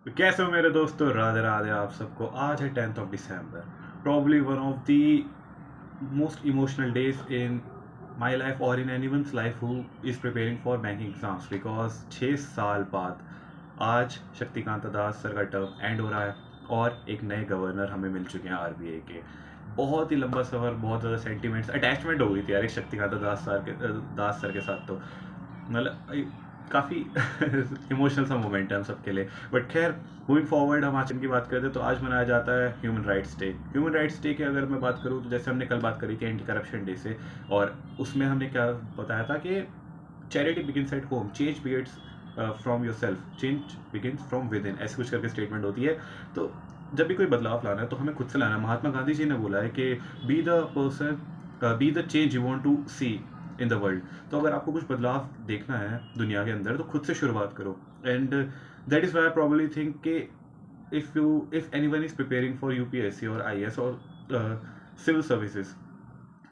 तो कैसे हो मेरे दोस्तों, राधे राधे आप सबको। आज है 10th of December, probably one of the most emotional days in my life और in anyone's life who is preparing for banking exams, because 6 साल बाद आज शक्तिकांत दास सर का टर्म एंड हो रहा है और एक नए गवर्नर हमें मिल चुके हैं आरबीआई के। बहुत ही लंबा सफ़र, बहुत ज़्यादा सेंटिमेंट्स अटैचमेंट हो गई थी यार एक शक्तिकांत दास सर के साथ। तो मतलब काफ़ी इमोशनल सा मोमेंट है हम सबके लिए। बट खैर, मूविंग फॉरवर्ड हम आज की बात करते हैं तो आज मनाया जाता है human rights day. Human rights day की अगर मैं बात करूँ तो जैसे हमने कल बात करी थी एंटी करप्शन डे से, और उसमें हमने क्या बताया था कि charity begins at home, change begins from your self, change begins from with in, ऐसी कुछ करके स्टेटमेंट होती है। तो जब भी कोई बदलाव लाना है तो हमें खुद से लाना है। महात्मा गांधी जी ने बोला है कि be the person, be the change you want to see in the world. तो अगर आपको कुछ बदलाव देखना है दुनिया के अंदर तो खुद से शुरुआत करो। And that is why I probably think कि if anyone is preparing for UPSC और आईएएस और सिविल सर्विसेज,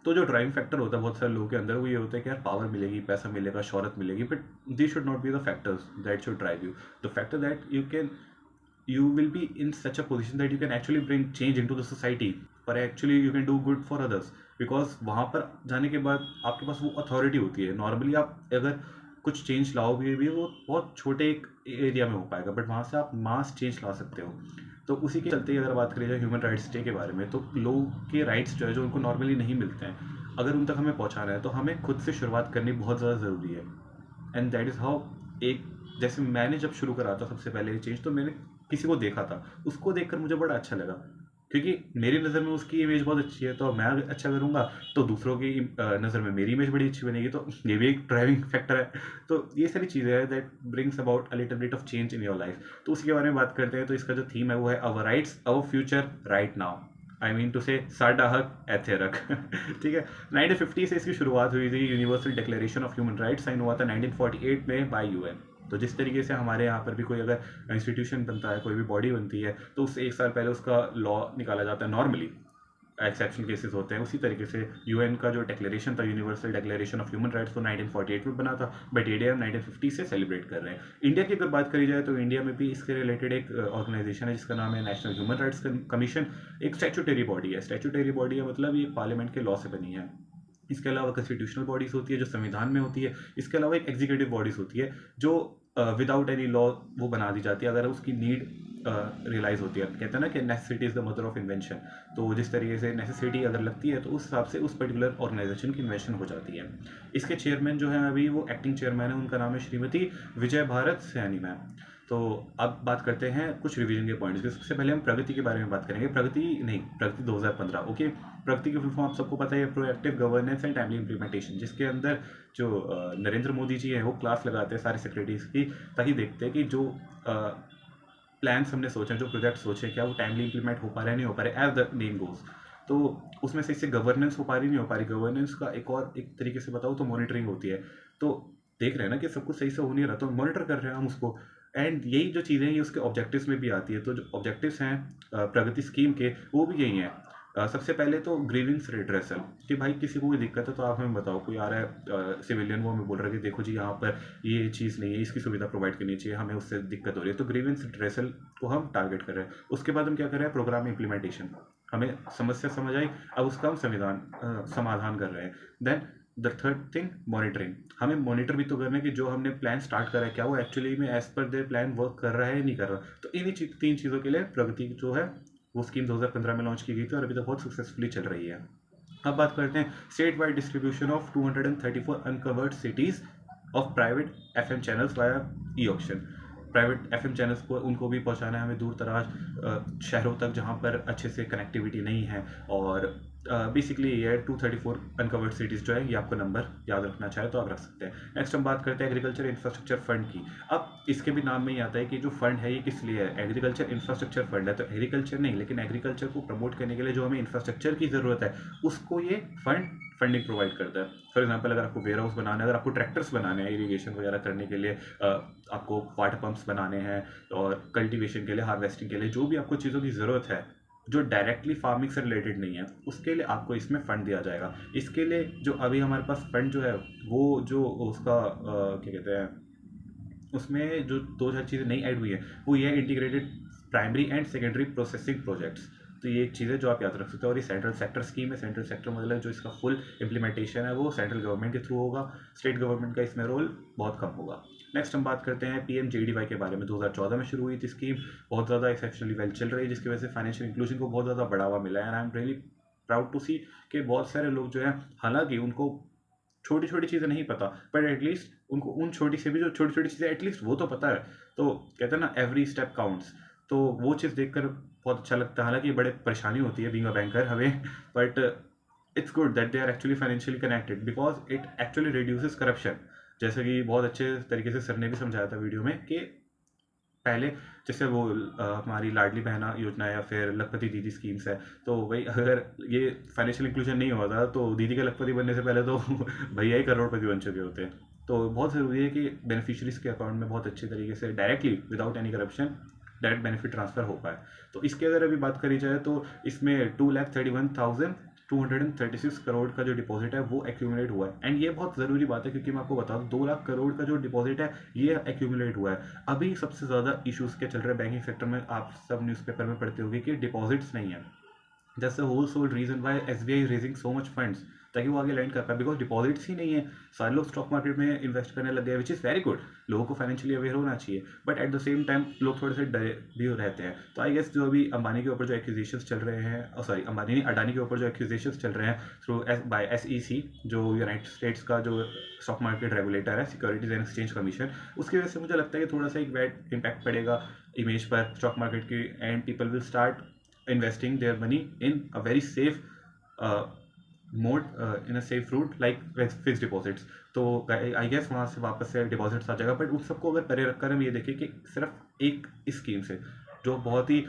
तो जो ड्राइविंग फैक्टर होता है बहुत सारे लोगों के अंदर वो ये होता है कि यार पावर मिलेगी, पैसा मिलेगा, शोहरत मिलेगी, but this should not be the factors that should drive you. The factor that you will be in such a position that you can actually bring change into the society, or actually you can do good for others, because वहाँ पर जाने के बाद आपके पास वो authority होती है। Normally आप अगर कुछ चेंज लाओगे भी वो बहुत छोटे एक एरिया में हो पाएगा, बट वहाँ से आप मास चेंज ला सकते हो। तो उसी के चलते अगर बात करें जाए ह्यूमन राइट्स डे के बारे में, तो लोगों के राइट्स जो है जो उनको नॉर्मली नहीं मिलते हैं, अगर उन तक हमें पहुँचाना है तो हमें खुद से शुरुआत करनी बहुत ज़्यादा ज़रूरी है। एंड दैट इज़ हाउ एक, जैसे मैंने जब शुरू करा था सबसे पहले ये चेंज, तो मैंने किसी को देखा था, उसको देखकर मुझे बड़ा अच्छा लगा, क्योंकि मेरी नज़र में उसकी इमेज बहुत अच्छी है, तो मैं अच्छा करूँगा तो दूसरों की नज़र में मेरी इमेज बड़ी अच्छी बनेगी, तो ये भी एक ड्राइविंग फैक्टर है। तो ये सारी चीज़ें हैं that brings about a little bit of change in your life. तो उसी के बारे में बात करते हैं। तो इसका जो थीम है वो है our rights our future right now, I mean to say साडा हक एथे रख। ठीक है। 1950 से इसकी शुरुआत हुई थी। Universal Declaration of Human Rights sign हुआ था 1948 में बाय यूएन। तो जिस तरीके से हमारे यहाँ पर भी कोई अगर इंस्टीट्यूशन बनता है, कोई भी बॉडी बनती है, तो उससे 1 साल पहले उसका लॉ निकाला जाता है नॉर्मली, एक्सेप्शन केसेस होते हैं। उसी तरीके से यूएन का जो डिक्लेरेशन था, universal Declaration of Human rights, तो 1948 में बना था, बट इंडिया हम 1950 से सेलिब्रेट कर रहे हैं। इंडिया की अगर बात करी जाए तो इंडिया में भी इसके रिलेटेड एक ऑर्गेनाइजेशन है जिसका नाम है नेशनल ह्यूमन राइट्स कमीशन। एक स्टैट्यूटरी बॉडी है। स्टैट्यूटरी बॉडी है मतलब ये पार्लियामेंट के लॉ से बनी है। इसके अलावा कॉन्स्टिट्यूशनल बॉडीज होती है जो संविधान में होती है। इसके अलावा एक एग्जीक्यूटिव बॉडीज होती है जो विदाउट एनी लॉ वो बना दी जाती है अगर उसकी नीड रियलाइज होती है। कहते हैं ना कि necessity is the mother of invention. तो जिस तरीके से नेसेसिटी अगर लगती है तो उस हिसाब से उस पर्टिकुलर ऑर्गेनाइजेशन की इन्वेंशन हो जाती है। इसके चेयरमैन जो है अभी वो एक्टिंग चेयरमैन है, उनका नाम है श्रीमती विजय भारत सैनी मैम। तो अब बात करते हैं कुछ रिवीजन के पॉइंट्स के। सबसे पहले हम प्रगति के बारे में बात करेंगे। प्रगति 2015। ओके। प्रगति की फुल फॉर्म आप सबको पता है, proactive governance and timely implementation, जिसके अंदर जो नरेंद्र मोदी जी हैं वो क्लास लगाते हैं सारे सेक्रेटरीज की, ताकि देखते हैं कि जो प्लान्स हमने सोचे, जो प्रोजेक्ट सोचे, क्या वो टाइमली इंप्लीमेंट हो पा रहे हैं, नहीं हो पा रहे, एज द नेम गोज। तो उसमें से इससे गवर्नेंस हो पा रही, नहीं हो पा रही। गवर्नेंस का एक और एक तरीके से बताओ तो मॉनिटरिंग होती है। तो देख रहे हैं ना कि सब कुछ सही से हो नहीं रहा, तो मॉनिटर कर रहे हैं हम उसको। एंड यही जो चीज़ें हैं ये उसके ऑब्जेक्टिव्स में भी आती है। तो जो ऑब्जेक्टिव्स हैं प्रगति स्कीम के, वो भी यही हैं। सबसे पहले तो ग्रीवेंस रिड्रेसल, कि भाई किसी को कोई दिक्कत है तो आप हमें बताओ। कोई आ रहा है सिविलियन, वो हमें बोल रहा है कि देखो जी यहाँ पर ये चीज़ नहीं है, इसकी सुविधा प्रोवाइड करनी चाहिए, हमें उससे दिक्कत हो रही है, तो ग्रीवेंस रिड्रेसल को हम टारगेट कर रहे हैं। उसके बाद हम क्या कर रहे हैं, प्रोग्राम इम्प्लीमेंटेशन। हमें समस्या समझ आई, अब उसका हम समाधान कर रहे हैं। Then the third thing, monitoring. हमें मॉनिटर भी तो करना है कि जो हमने प्लान स्टार्ट करा है क्या वो एक्चुअली में as per their plan work कर रहा है या नहीं कर रहा। तो इन्हीं तीन चीज़ों के लिए प्रगति जो है वो स्कीम 2015 में लॉन्च की गई थी और अभी तक बहुत सक्सेसफुली चल रही है। अब बात करते हैं state wide distribution of 234 uncovered cities of private FM channels via e auction. Private FM channels को उनको भी पहुंचाना है हमें दूर दराज शहरों तक जहां पर अच्छे से कनेक्टिविटी नहीं है। और बेसिकली ये 234 अनकवर्ड सिटीज़ जो है, ये आपको नंबर याद रखना चाहे तो आप रख सकते हैं। नेक्स्ट हम बात करते हैं एग्रीकल्चर इंफ्रास्ट्रक्चर फंड की। अब इसके भी नाम में ही आता है कि जो फंड है ये किस लिए है, एग्रीकल्चर इंफ्रास्ट्रक्चर फंड है। तो एग्रीकल्चर नहीं, लेकिन एग्रीकल्चर को प्रमोट करने के लिए जो हमें इंफ्रास्ट्रक्चर की ज़रूरत है उसको ये फंडिंग प्रोवाइड करता है। फॉर एग्जाम्पल अगर आपको वेयर हाउस बनाना है, अगर आपको ट्रैक्टर्स बनाने हैं इरीगेशन वगैरह करने के लिए, आपको वाटर पंप्स बनाने हैं, और कल्टीवेशन के लिए, हार्वेस्टिंग के लिए, जो भी आपको चीज़ों की ज़रूरत है जो डायरेक्टली फार्मिंग से रिलेटेड नहीं है, उसके लिए आपको इसमें फ़ंड दिया जाएगा। इसके लिए जो अभी हमारे पास फ़ंड जो है वो जो उसका क्या कहते हैं, उसमें जो 2-4 चीज़ें नई ऐड हुई हैं वो ये है integrated primary and secondary processing projects. तो ये एक चीज़ है जो आप याद रख सकते हो। और ये सेंट्रल सेक्टर स्कीम है। सेंट्रल सेक्टर मतलब जो इसका फुल इम्प्लीमेंटेशन है वो सेंट्रल गवर्नमेंट के थ्रू होगा। स्टेट गवर्नमेंट का इसमें रोल बहुत कम होगा। नेक्स्ट हम बात करते हैं पीएमजेडीवाई के बारे में। 2014 में शुरू हुई थी स्कीम, बहुत ज़्यादा एक्सेप्शनली वेल चल रही है, जिसकी वजह से फाइनेंशियल इंक्लूजन को बहुत ज़्यादा बढ़ावा मिला है। And I am really proud to see कि बहुत सारे लोग जो हैं, हालांकि उनको छोटी छोटी चीज़ें नहीं पता, बट एटलीस्ट उनको उन छोटी से भी जो छोटी छोटी चीज़ें एटलीस्ट वो तो पता है। तो कहते हैं ना, एवरी स्टेप काउंट्स। तो वो चीज़ देखकर बहुत अच्छा लगता है। हालांकि बड़े परेशानी होती है बीइंग अ बैंकर हमें, but it's good that they are actually financially connected because it actually reduces corruption. जैसे कि बहुत अच्छे तरीके से सर ने भी समझाया था वीडियो में कि पहले जैसे वो हमारी लाडली बहना योजना या फिर लखपति दीदी स्कीम्स है, तो वही अगर ये फाइनेंशियल इंक्लूजन नहीं होता तो दीदी का लखपति बनने से पहले तो भैया ही करोड़पति बन चुके होते हैं। तो बहुत ज़रूरी है कि बेनिफिशरीज के अकाउंट में बहुत अच्छे तरीके से directly without any corruption direct benefit transfer हो पाए। तो इसकी अगर अभी बात करी जाए तो इसमें 2,31,236 करोड़ का जो डिपॉजिट है वो एक्यूमुलेट हुआ है। एंड ये बहुत ज़रूरी बात है क्योंकि मैं आपको बता दूँ 2 लाख करोड़ का जो डिपॉजिट है ये एक्यूमुलेट हुआ है। अभी सबसे ज़्यादा इश्यूज़ क्या चल रहे हैं बैंकिंग सेक्टर में, आप सब न्यूज़पेपर में पढ़ते होंगे कि डिपॉजिट्स नहीं है। That's the whole sole reason why SBI is raising so much funds, ताकि वो आगे लैंड कर पाए, बिकॉज डिपॉजिट्स ही नहीं है। सारे लोग स्टॉक मार्केट में इन्वेस्ट करने लग गए, विच इज़ वेरी गुड। लोगों को फाइनेंशियली अवेयर होना चाहिए, but at the same time लोग थोड़े से डरे भी रहते हैं। तो आई गेस जो अभी अंबानी के ऊपर जो एक्यूजेशंस चल रहे हैं, सॉरी अंबानी नहीं, अडानी के ऊपर जो एक्यूजेशंस चल रहे हैं थ्रू बाय एसईसी, जो यूनाइटेड स्टेट्स का जो स्टॉक मार्केट रेगुलेटर है, सिक्योरिटीज एंड एक्सचेंज कमीशन, उसकी वजह से मुझे लगता है कि थोड़ा सा एक बैड इम्पैक्ट पड़ेगा इमेज पर स्टॉक मार्केट की। And people will start investing their money in a very safe uh, mode, in a safe route like fixed deposits। तो आई गेस वहाँ से वापस से डिपॉजिट्स आ जाएगा। बट उन सबको अगर परे रखकर हम ये देखें कि सिर्फ एक स्कीम से जो बहुत ही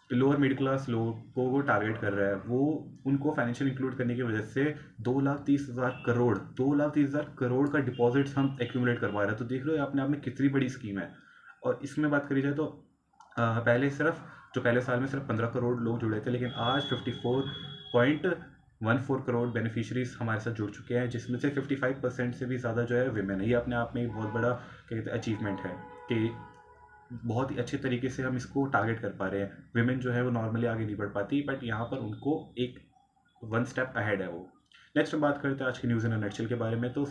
लोअर मिडिल क्लास लोगों को टारगेट कर रहा है, वो उनको फाइनेंशियल इंक्लूड करने की वजह से 2,30,000 करोड़ 2,30,000 करोड़ का डिपॉजिट्स हम एक्यूमुलेट करवा रहे हैं। तो देख लो ये अपने आप में कितनी बड़ी स्कीम है। और इसमें बात करी जाए तो पहले सिर्फ जो पहले साल में सिर्फ 15 करोड़ लोग जुड़े थे, लेकिन आज 54.14 करोड़ बेनिफिशरीज हमारे साथ जुड़ चुके हैं, जिसमें से 55% से भी ज़्यादा जो है विमेन है। ये अपने आप में एक बहुत बड़ा क्या कहते हैं अचीवमेंट है कि बहुत ही अच्छे तरीके से हम इसको टारगेट कर पा रहे हैं। विमेन जो है वो नॉर्मली आगे नहीं बढ़ पाती, बट यहाँ पर उनको एक वन स्टेप अहेड है वो। नेक्स्ट हम बात करते हैं आज की न्यूज़ इन अ नटशेल के बारे में। तो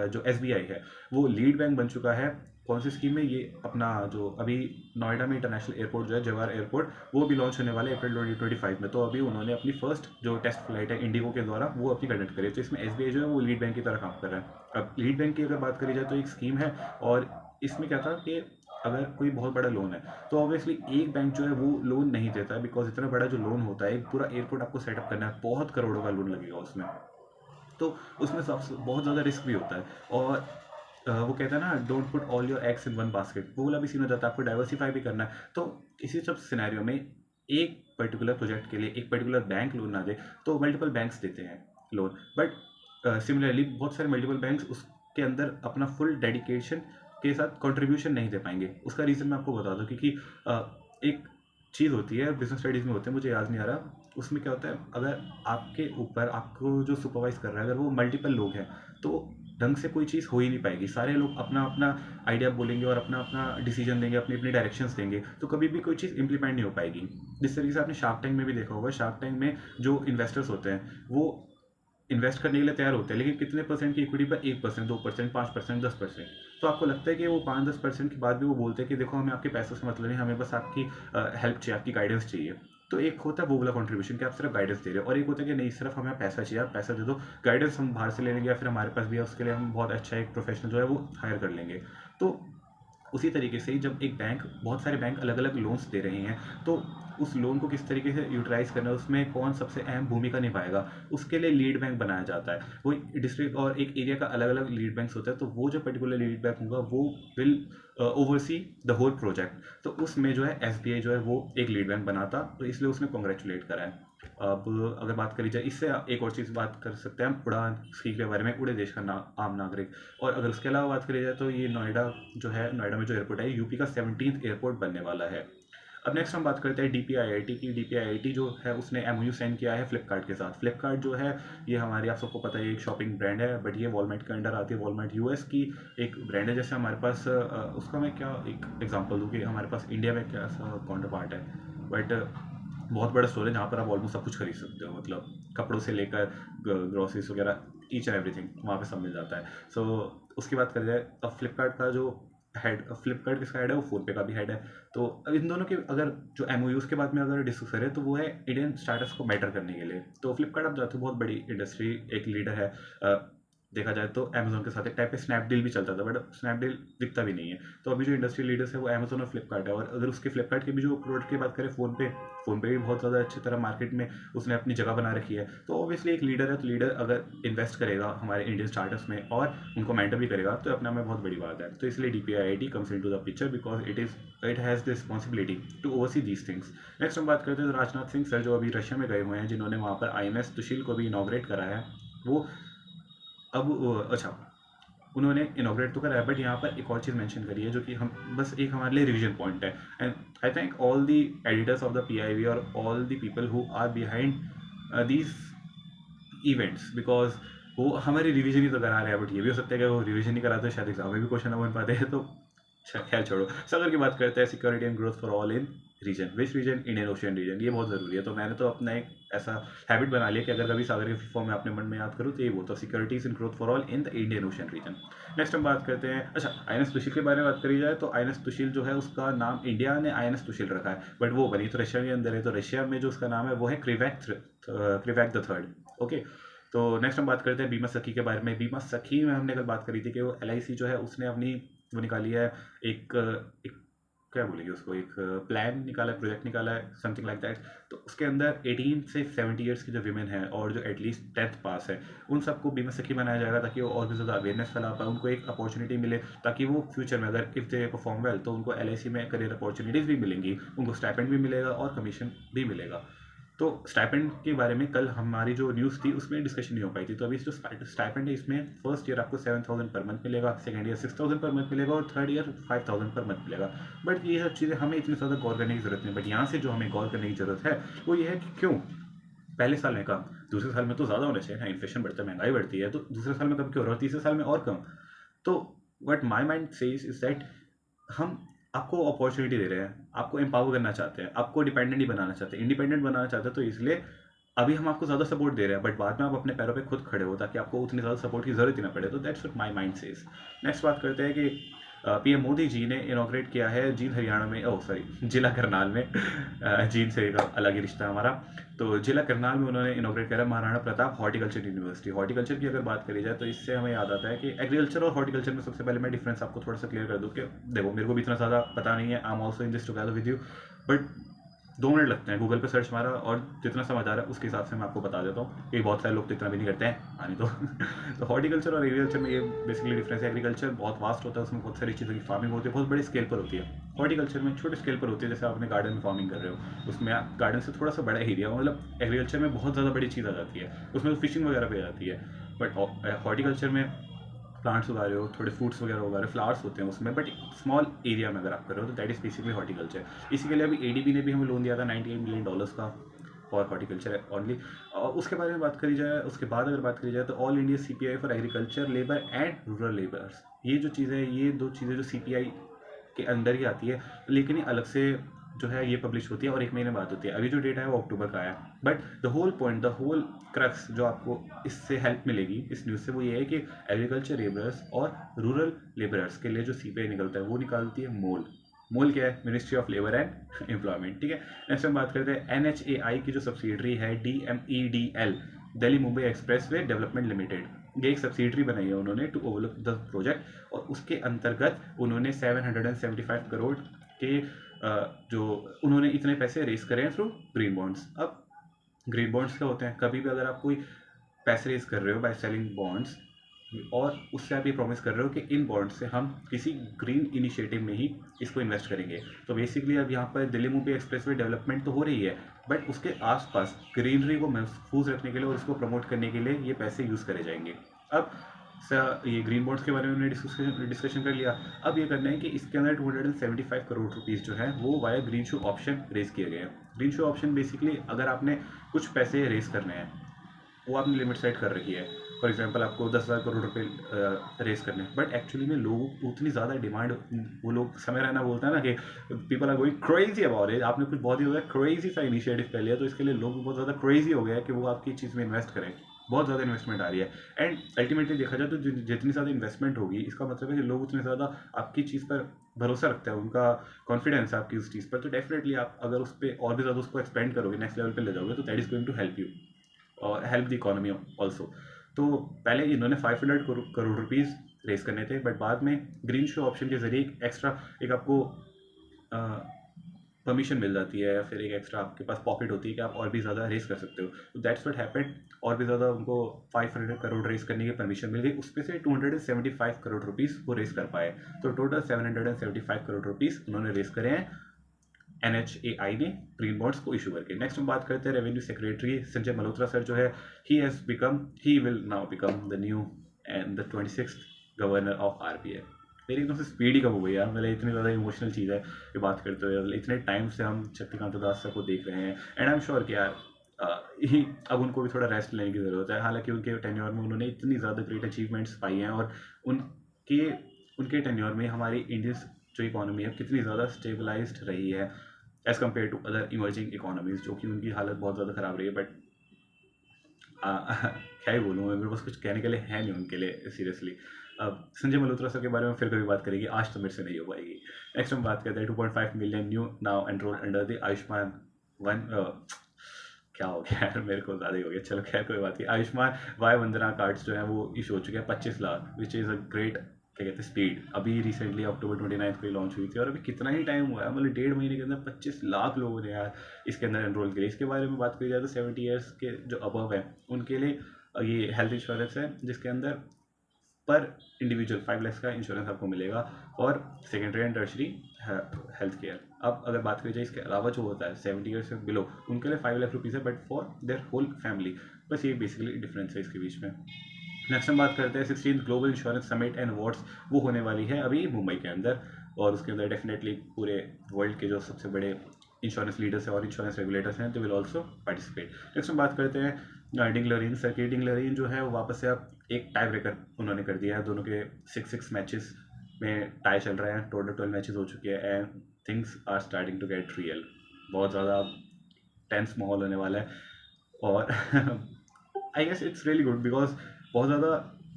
जो एसबीआई है वो लीड बैंक बन चुका है। कौन सी स्कीम है ये, अपना जो अभी नोएडा में इंटरनेशनल एयरपोर्ट जो है जवाहर एयरपोर्ट, वो भी लॉन्च होने वाले अप्रैल 2025 में। तो अभी उन्होंने अपनी फर्स्ट जो टेस्ट फ्लाइट है इंडिगो के द्वारा वो अपनी कंडक्ट करी। तो इसमें एसबीआई जो है वो लीड बैंक की तरह काम कर रहा है। अब लीड बैंक की अगर बात करी जाए तो एक स्कीम है, और इसमें क्या था कि अगर कोई बहुत बड़ा लोन है तो ऑब्वियसली एक बैंक जो है वो लोन नहीं देता है, बिकॉज इतना बड़ा जो लोन होता है, एक पूरा एयरपोर्ट आपको सेटअप करना है, बहुत करोड़ों का लोन लगेगा उसमें। तो उसमें सबसे बहुत ज़्यादा रिस्क भी होता है। और वो कहता है ना, don't put all your eggs in one basket, वो वाला भी सीन हो जाता है, आपको डाइवर्सिफाई भी करना है। तो इसी सब सिनेरियो में एक पर्टिकुलर प्रोजेक्ट के लिए एक पर्टिकुलर बैंक लोन ना दे तो मल्टीपल बैंक्स देते हैं लोन। बट सिमिलरली बहुत सारे मल्टीपल बैंक्स उसके अंदर अपना फुल डेडिकेशन के साथ कंट्रीब्यूशन नहीं दे पाएंगे। उसका रीज़न मैं आपको बता दूं, क्योंकि एक चीज़ होती है बिजनेस स्टडीज़ में होते हैं, मुझे याद नहीं आ रहा उसमें क्या होता है, अगर आपके ऊपर आपको जो सुपरवाइज कर रहा है अगर वो मल्टीपल लोग हैं तो ढंग से कोई चीज़ हो ही नहीं पाएगी। सारे लोग अपना अपना आइडिया बोलेंगे और अपना अपना डिसीजन देंगे, अपनी अपनी डायरेक्शंस देंगे, तो कभी भी कोई चीज़ इंप्लीमेंट नहीं हो पाएगी। जिस तरीके से आपने शार्क टैंक में भी देखा होगा, शार्क टैंक में जो इन्वेस्टर्स होते हैं वो इन्वेस्ट करने के लिए तैयार होते हैं, लेकिन कितने परसेंट की इक्विटी पर, 1%, 2%, 5%, 10%। तो आपको लगता है कि वो 5-10% के बाद भी वो बोलते हैं कि देखो हमें आपके पैसों से मतलब नहीं, हमें बस आपकी हेल्प चाहिए, आपकी गाइडेंस चाहिए। तो एक होता है वो वाला कॉन्ट्रीब्यूशन कि आप सिर्फ गाइडेंस दे रहे हो, और एक होता है कि नहीं सिर्फ हमें पैसा चाहिए, आप पैसा दे दो, गाइडेंस हम बाहर से ले लेंगे या फिर हमारे पास भी है, उसके लिए हम बहुत अच्छा एक प्रोफेशनल जो है वो हायर कर लेंगे। तो उसी तरीके से ही जब एक बैंक, बहुत सारे बैंक अलग अलग लोन्स दे रहे हैं, तो उस लोन को किस तरीके से यूटिलाइज करना है, उसमें कौन सबसे अहम भूमिका निभाएगा, उसके लिए लीड बैंक बनाया जाता है। वो डिस्ट्रिक्ट और एक एरिया का अलग अलग लीड बैंक्स होता है, तो वो जो पर्टिकुलर लीड बैंक होगा वो will oversee the whole project. तो उसमें जो है एसबीआई जो है वो एक लीड बैंक बनाता, तो इसलिए उसने कॉन्ग्रेचुलेट करा है। अब अगर बात करी जाए इससे एक और चीज़ बात कर सकते हैं हम उड़ान स्कीम के बारे में, उड़े देश का आम नागरिक। और अगर उसके अलावा बात करी जाए तो ये नोएडा जो है, नोएडा में जो एयरपोर्ट है यूपी का 17th एयरपोर्ट बनने वाला है। अब नेक्स्ट हम बात करते हैं DPIIT की। DPIIT जो है उसने MOU साइन किया है फ्लिपकार्ट के साथ। फ्लिपकार्ट जो है ये हमारी, आप सबको पता है, एक शॉपिंग ब्रांड है, बट ये वॉलमार्ट के अंडर आती है। वॉलमार्ट US की एक ब्रांड है। जैसे हमारे पास उसका मैं क्या एक एग्जांपल दूँ कि हमारे पास इंडिया में क्या ऐसा काउंटर पार्ट है, बट बहुत बड़ा स्टोर है जहाँ पर आप ऑलमोस्ट सब कुछ खरीद सकते हो, मतलब कपड़ों से लेकर ग्रोसरीज वगैरह, ईच एंड एवरीथिंग वहाँ पे सब मिल जाता है। सो उसकी बात करी जाए, अब फ्लिपकार्ट का जो हेड, फ्लिपकार्ट किसका हेड है, वो फ़ोनपे का भी हेड है। तो अब इन दोनों के अगर जो MOUs के बाद में अगर डिस्कस करें तो वो है इंडियन स्टार्टअप्स को मैटर करने के लिए। तो फ्लिपकार्ट आप जानते हो बहुत बड़ी इंडस्ट्री, एक लीडर है। देखा जाए तो अमेजोन के साथ एक टाइप पे स्नैपडील भी चलता था, बट स्नैपडील दिखता भी नहीं है। तो अभी जो इंडस्ट्री लीडर्स है वो अमेजोन और फ्लिपकार्ट है। और अगर उसके फ्लिपकार्ट के भी जो प्रोडक्ट की बात करें, फ़ोन पे भी बहुत ज़्यादा अच्छी तरह मार्केट में उसने अपनी जगह बना रखी है। तो ऑब्वियसली एक लीडर है, तो लीडर अगर इन्वेस्ट करेगा हमारे इंडियन स्टार्टअप्स में और उनको मेंटर भी करेगा तो अपने आप में बहुत बड़ी बात है। तो इसलिए DPIIT comes into the picture because it has the responsibility to oversee these things. Next हम बात करते हैं तो राजनाथ सिंह सर जो अभी रशिया में गए हुए हैं, जिन्होंने वहाँ पर INS तुशील को भी इनॉग्रेट करा है। वो अब अच्छा, उन्होंने इनॉग्रेट तो करा है, बट यहाँ पर एक और चीज़ मेंशन करी है जो कि हम बस एक हमारे लिए रिवीजन पॉइंट है। And I think all the editors of the PIV और all the people who are behind these events, because वो हमारी रिवीजन ही तो करा रहे हैं। बट ये भी हो सकता है कि वो रिवीजन नहीं कराते, शायद एग्जाम में भी क्वेश्चन ना बन पाते हैं। तो खैर छोड़ो। सागर की बात करते हैं, security and growth for all in region. Which region? Indian ocean region. ये बहुत ज़रूरी है। तो मैंने तो अपना एक ऐसा हैबिट बना लिया कि अगर कभी सागर के फॉर्म में अपने मन में याद करूँ तो ये बोलता, securities and growth for all in the Indian ocean region. Next हम बात करते हैं, अच्छा, INS तुशील के बारे में बात करी जाए तो INS तुशील जो है उसका नाम इंडिया ने INS तुशील रखा है, बट वो बनी तो रशिया के अंदर है। तो रशिया में जो उसका नाम है वो है क्रिवैक द थर्ड। ओके। तो नेक्स्ट हम बात करते हैं बीमा सखी के बारे में। बीमा सखी में हमने कल बात करी थी कि वो LIC जो है उसने अपनी वो निकाली है, एक एक क्या बोलेंगे उसको, एक प्लान निकाला है, प्रोजेक्ट निकाला है, समथिंग लाइक दैट। तो उसके अंदर 18 से 70 ईयर्स की जो वीमेन है और जो एटलीस्ट 10th पास है, उन सबको बीमा सखी बनाया जाएगा ताकि वो और भी ज़्यादा अवेयरनेस फैला पाए, उनको एक अपॉर्चुनिटी मिले, ताकि वो फ्यूचर में अगर इफ़ दे परफॉर्म वेल तो उनको LIC में करियर अपॉर्चुनिटीज़ भी मिलेंगी, उनको स्टाइपेंड भी मिलेगा और कमीशन भी मिलेगा। तो स्टाइपेंड के बारे में कल हमारी जो न्यूज़ थी उसमें डिस्कशन नहीं हो पाई थी। तो अभी जो स्टाइपेंड है इसमें फर्स्ट ईयर आपको 7,000 पर मंथ मिलेगा, सेकंड ईयर 6,000 पर मंथ मिलेगा और थर्ड ईयर 5,000 पर मंथ मिलेगा। बट ये सब चीज़ें हमें इतनी ज़्यादा गौर करने की ज़रूरत नहीं। बट यहाँ से जो हमें गौर करने की ज़रूरत है वो ये है कि क्यों पहले साल में कम, दूसरे साल में तो ज़्यादा होना चाहिए ना, इन्फ्लेशन बढ़ता है, महंगाई बढ़ती है, तो दूसरे साल में कम क्यों हो रहा है, तीसरे साल में और कम। तो what my mind says is that हम आपको अपॉर्चुनिटी दे रहे हैं, आपको एम्पावर करना चाहते हैं, आपको डिपेंडेंट नहीं बनाना चाहते, इंडिपेंडेंट बनाना चाहते हैं। तो इसलिए अभी हम आपको ज़्यादा सपोर्ट दे रहे हैं, बट बाद में आप अपने पैरों पे खुद खड़े हो ताकि आपको उतनी ज़्यादा सपोर्ट की ज़रूरत ही ना पड़े। तो that's what my mind says. Next बात करते हैं कि PM मोदी जी ने इनॉग्रेट किया है जींद हरियाणा में, ओह सॉरी, जिला करनाल में। जींद से एक अलग ही रिश्ता है हमारा। तो जिला करनाल में उन्होंने इनॉग्रेट करा Maharana Pratap horticulture university. Horticulture की अगर बात करी जाए तो इससे हमें याद आता है कि एग्रीकल्चर और हॉर्टिकल्चर में सबसे पहले मैं डिफरेंस आपको थोड़ा सा क्लियर कर दूँ कि देखो, मेरे को भी इतना ज़्यादा पता नहीं है, I am also in this together with you, but 2 minute लगते हैं, गूगल पे सर्च मारा और जितना समझ आ रहा है उसके हिसाब से मैं आपको बता देता हूँ, कि बहुत सारे लोग तो इतना भी नहीं करते हैं आने तो। तो हॉर्टिकल्चर और एग्रीकल्चर में ये बेसिकली डिफरेंस है। एग्रीकल्चर बहुत वास्ट होता है, उसमें बहुत सारी चीज़ों की फार्मिंग होती है, बहुत बड़े स्केल पर होती है। हॉर्टिकल्चर में छोटे स्केल पर होती है, जैसे आपने गार्डन में फार्मिंग कर रहे हो, उसमें गार्डन से थोड़ा सा बड़ा एरिया, मतलब एग्रीकल्चर में बहुत ज़्यादा बड़ी चीज़ आ जाती है, उसमें तो फिशिंग वगैरह भी आ जाती है। बट हॉर्टिकल्चर में प्लांट्स उगा रहे हो, थोड़े फ्रूट्स वगैरह उगा रहे हो, फ्लावर्स होते हैं उसमें, बट स्मॉल एरिया में अगर आप कर रहे हो तो दैट इज बेसिकली हॉर्टिकल्चर। इसी के लिए अभी ADB ने भी हमें लोन दिया था $98 मिलियन का फॉर हॉर्टिकल्चर ओनली। और उसके बारे में बात करी जाए, उसके बाद अगर बात करी जाए तो all India CPI for agriculture labour and rural labours, ये जो चीज़ें, ये 2 चीज़ें जो CPI के अंदर ही आती है, लेकिन ये अलग से जो है ये पब्लिश होती है और 1 महीने बाद होती है। अभी जो डेटा है वो अक्टूबर का आया, but the whole point, the whole crux जो आपको इससे हेल्प मिलेगी इस न्यूज़ से, वो ये है कि एग्रीकल्चर लेबरर्स और रूरल लेबरर्स के लिए जो CPI निकलता है वो निकालती है मोल। मोल क्या है? Ministry of labour and employment. ठीक है। नेक्स्ट हम बात करते हैं NHAI की जो सब्सिडरी है DMEDL, Delhi Mumbai express way development limited. ये एक सब्सिडरी बनाई है उन्होंने टू ओवरलुक द प्रोजेक्ट, और उसके अंतर्गत उन्होंने 775 करोड़ के जो उन्होंने इतने पैसे रेस करे हैं थ्रू ग्रीन बॉन्ड्स। अब ग्रीन बॉन्ड्स क्या होते हैं? कभी भी अगर आप कोई पैसे रेस कर रहे हो बाय सेलिंग बॉन्ड्स, और उससे आप ये प्रॉमिस कर रहे हो कि इन बॉन्ड्स से हम किसी ग्रीन इनिशिएटिव में ही इसको इन्वेस्ट करेंगे। तो बेसिकली अब यहाँ पर दिल्ली मुंबई एक्सप्रेसवे डेवलपमेंट तो हो रही है, बट उसके आसपास ग्रीनरी को महफूज रखने के लिए और उसको प्रमोट करने के लिए ये पैसे यूज़ करे जाएंगे। अब ये ग्रीन बॉन्ड्स के बारे में हमने डिस्कशन कर लिया। अब ये करना है कि इसके अंदर 275 करोड़ रुपीज़ जो है वो वाया ग्रीन शू ऑप्शन रेज किए गए हैं। ग्रीन शू ऑप्शन बेसिकली अगर आपने कुछ पैसे रेज करने हैं, वो आपने लिमिट सेट कर रखी है। फॉर एग्जांपल आपको 10,000 करोड़ रुपए रेस करने हैं, बट एक्चुअली में लोगों को उतनी ज़्यादा डिमांड, वो लोग समय रहना बोलता है ना कि people are going crazy about it. आपने कुछ बहुत ही हो गया क्रेजी सा इनिशिएटिव कर लिया, तो इसके लिए लोग बहुत ज़्यादा क्रेजी हो गया है कि वो आपकी चीज़ में इन्वेस्ट करें। बहुत ज़्यादा इन्वेस्टमेंट आ रही है, एंड अल्टीमेटली देखा जाए तो जितनी ज़्यादा इन्वेस्टमेंट होगी, इसका मतलब है कि लोग उतने ज़्यादा आपकी चीज़ पर भरोसा रखते हैं, उनका कॉन्फिडेंस है आपकी उस चीज़ पर। तो डेफिनेटली आप अगर उस पर और भी ज़्यादा उसको एक्सपेंड करोगे, नेक्स्ट लेवल पे ले जाओगे, तो that is going to help you और हेल्प द इकोनॉमी ऑल्सो। तो पहले इन्होंने 500 करोड़ रुपीज़ रेस करने थे, बट बाद में ग्रीन शो ऑप्शन के जरिए एक एक्स्ट्रा एक आपको परमिशन मिल जाती है, या फिर एक एक्स्ट्रा आपके पास पॉकेट होती है कि आप और भी ज़्यादा रेस कर सकते हो। तो दैट्स व्हाट हैपेंड, और भी ज़्यादा उनको 500 करोड़ रेस करने की परमिशन मिल गई। उसमें से 275 करोड़ रुपीज़ वो रेस कर पाए। तो टोटल 775 करोड़ रुपीज़ उन्होंने रेस करे हैं NHAI ने ग्रीन बॉन्ड्स को इशू करके। नेक्स्ट हम बात करते हैं revenue secretary Sanjay Malhotra sir जो है, he will now become the new and the 26th governor of RBI। मेरी एकदम से स्पीड ही कम हो गई यार, मतलब इतनी ज़्यादा इमोशनल चीज़ है ये बात करते हुए। मतलब इतने टाइम से हम शक्तिकांत दास सर को देख रहे हैं, एंड आई एम श्योर कि यार अब उनको भी थोड़ा रेस्ट लेने की ज़रूरत है। हालांकि उनके टेन्योर में उन्होंने इतनी ज़्यादा ग्रेट अचीवमेंट्स पाई हैं, और उनके उनके टेन्योर में हमारी इंडियन जो इकोनॉमी है कितनी ज़्यादा स्टेबलाइज्ड रही है as compared to other emerging economies, जो कि उनकी हालत बहुत ज़्यादा ख़राब रही है। बट क्या ही बोलूँ मैं, मेरे पास कुछ कहने के लिए है नहीं उनके लिए सीरियसली। अब संजय मल्होत्रा सर के बारे में फिर कभी बात करेंगे, आज तो मेरे से नहीं हो पाएगी। नेक्स्ट हम बात करते हैं 2.5 million new now enrol under the Ayushman one क्या हो गया यार, मेरे को ज़्यादा ही हो गया, चलो खैर कोई बात नहीं। आयुष्मान वाय वंदना कार्ड्स जो है वो इशू हो चुके हैं 25 lakh, which is a great क्या कहते हैं स्पीड। अभी रिसेंटली अक्टूबर 29 को लॉन्च हुई थी, और अभी कितना ही टाइम हुआ है, मतलब 1.5 महीने के अंदर 25 लाख लोगों ने यार इसके अंदर एनरोल किया। इसके बारे में बात करी जाए तो 70 ईयर्स के जो अबव है उनके लिए ये हेल्थ इंश्योरेंस है, जिसके अंदर पर इंडिविजुअल 5 लाख का इंश्योरेंस आपको मिलेगा, और secondary and tertiary health care. अब अगर बात करी जाए इसके अलावा जो होता है 70 ईयर से बिलो, उनके लिए 5 लाख रुपीज़ है, but for their whole family. बस ये बेसिकली डिफरेंस है इसके बीच में। नेक्स्ट हम बात करते हैं 16th global insurance summit and awards, वो होने वाली है अभी मुंबई के अंदर, और उसके अंदर डेफिनेटली पूरे वर्ल्ड के जो सबसे बड़े इंश्योरेंस लीडर्स हैं और इंश्योरेंस रेगुलेटर्स हैं, they will also participate. Next हम बात करते हैं डिंगलरीन सर की। डिंगलरीन जो है वो वापस से अब एक टाई ब्रेकर उन्होंने कर दिया है, दोनों के 6 मैचेस में टाई चल रहे हैं, टोटल 12 मैचेस हो चुके हैं, and things are starting to get real. बहुत ज़्यादा टेंस माहौल होने वाला है, और I guess it's really good because बहुत ज़्यादा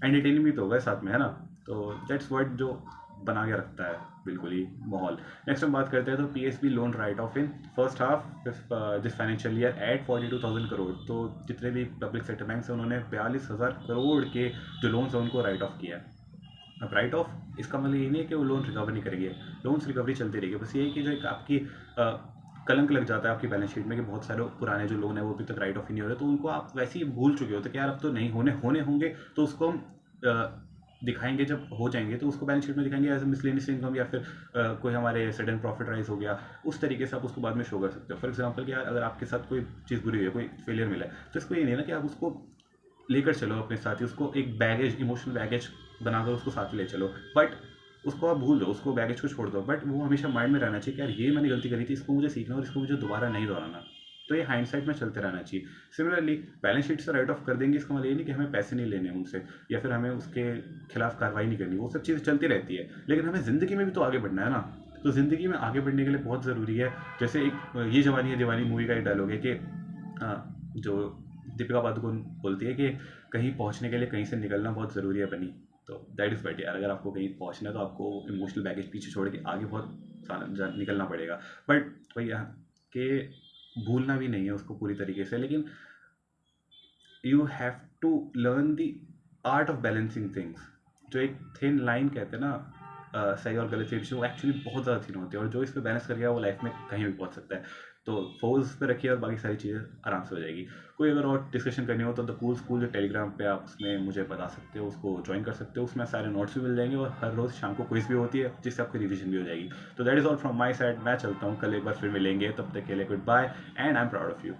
एंटरटेनिंग भी तो होगा साथ में, है ना। तो दैट्स व्हाट जो बना के रखता है बिल्कुल ही माहौल। नेक्स्ट हम बात करते हैं तो PSB loan write off in first half this financial year at 42,000 crore. तो जितने भी पब्लिक सेक्टर बैंक हैं उन्होंने 42,000 करोड़ के जो लोन्स हैं उनको राइट ऑफ किया है। अब राइट ऑफ इसका मतलब ये नहीं है कि वो लोन रिकवर नहीं करेंगे, लोन्स रिकवरी चलती रहेगी। बस ये है कि जो एक आपकी कलंक लग जाता है आपकी बैलेंस शीट में कि बहुत सारे पुराने जो लोन है वो अभी तक राइट ऑफ ही नहीं हो रहे, तो उनको आप वैसे ही भूल चुके होते कि यार अब तो नहीं होने होंगे, तो उसको हम दिखाएंगे जब हो जाएंगे, तो उसको बैलेंस शीट में दिखाएंगे एज मिसलेनियस इनकम, या फिर कोई हमारे सडन प्रॉफिट राइज हो गया, उस तरीके से आप उसको बाद में शो कर सकते हो। फॉर एग्जाम्पल कि अगर आपके साथ कोई चीज़ बुरी हुई है, कोई फेलियर मिला है, तो इसको ये नहीं ना कि आप उसको लेकर चलो अपने साथ ही, उसको एक बैगेज, इमोशनल बैगेज बनाकर उसको साथ ले चलो, बट उसको आप भूल दो, उसको बैगेज को छोड़ दो, बट वो हमेशा माइंड में रहना चाहिए कि यार ये मैंने गलती करी थी, इसको मुझे सीखना और इसको मुझे दोबारा नहीं दोहराना। तो ये हाइंडसाइट में चलते रहना चाहिए। सिमिलरली बैलेंस शीट से राइट ऑफ कर देंगे, इसका मतलब ये नहीं कि हमें पैसे नहीं लेने उनसे, या फिर हमें उसके खिलाफ कार्रवाई नहीं करनी, वो सब चीज़ें चलती रहती है, लेकिन हमें ज़िंदगी में भी तो आगे बढ़ना है ना। तो ज़िंदगी में आगे बढ़ने के लिए बहुत ज़रूरी है, जैसे एक ये जवानी है दीवानी मूवी का एक डायलॉग है कि जो दीपिका पादुकोण बोलती है कि कहीं पहुंचने के लिए कहीं से निकलना बहुत ज़रूरी है बनी। तो दैट इज़ बेट यार, अगर आपको कहीं पहुंचना है तो आपको इमोशनल बैगेज पीछे छोड़ के आगे बहुत निकलना पड़ेगा। बट भैया कि भूलना भी नहीं है उसको पूरी तरीके से, लेकिन you have to learn the art of balancing things. जो एक थिन लाइन कहते हैं ना, सही और गलत के बीच में, वो एक्चुअली बहुत ज़्यादा थिन होती है, और जो इस पर बैलेंस कर गया वो लाइफ में कहीं भी पहुंच सकता है। तो फोकस पे रखिए और बाकी सारी चीज़ें आराम से हो जाएगी। कोई अगर और डिस्कशन करनी हो तो द कूल स्कूल जो टेलीग्राम पे आप उसमें मुझे बता सकते हो, उसको ज्वाइन कर सकते हो, उसमें सारे नोट्स भी मिल जाएंगे, और हर रोज़ शाम को क्विज भी होती है जिससे आपकी रिविजन भी हो जाएगी। तो that is all from my side, मैं चलता हूँ, कल एक बार फिर मिलेंगे, तब तक के लिए goodbye, and I am proud of you.